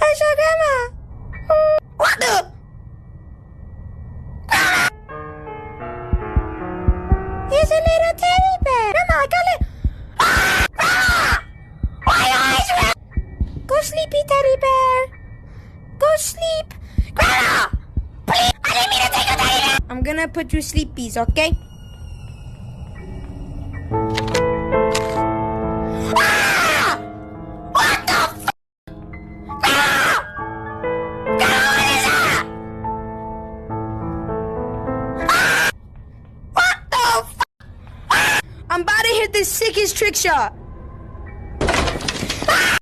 Where's your grandma? What the? Here's a little teddy bear. Grandma, I got it. Grandma! Why are you always around? Go sleepy, teddy bear. Go sleep. Grandma! Please! I didn't mean to take your teddy bear! I'm gonna put you sleepies, okay? Ah! What the f***? Grandma! Grandma, what is that? Ah! What the f***? Ah! I'm about to hit the sickest trick shot.